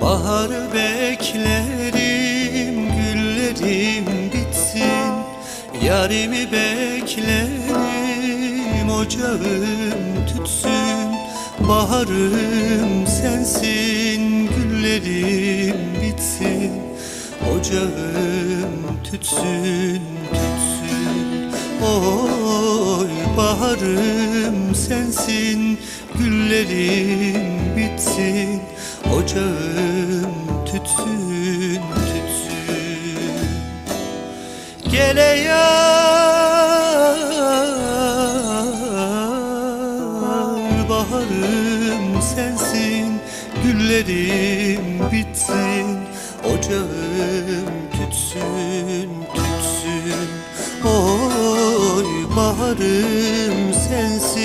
Baharı beklerim, güllerim bitsin. Yarimi beklerim, ocağım tütsün. Baharım sensin, güllerim bitsin. Ocağım tütsün, tütsün. Oy baharım sensin, güllerim bitsin. Ocağım tütsün, tütsün. Gele yar, baharım sensin, güllerim bitsin. Ocağım tütsün, tütsün. Oy baharım sensin,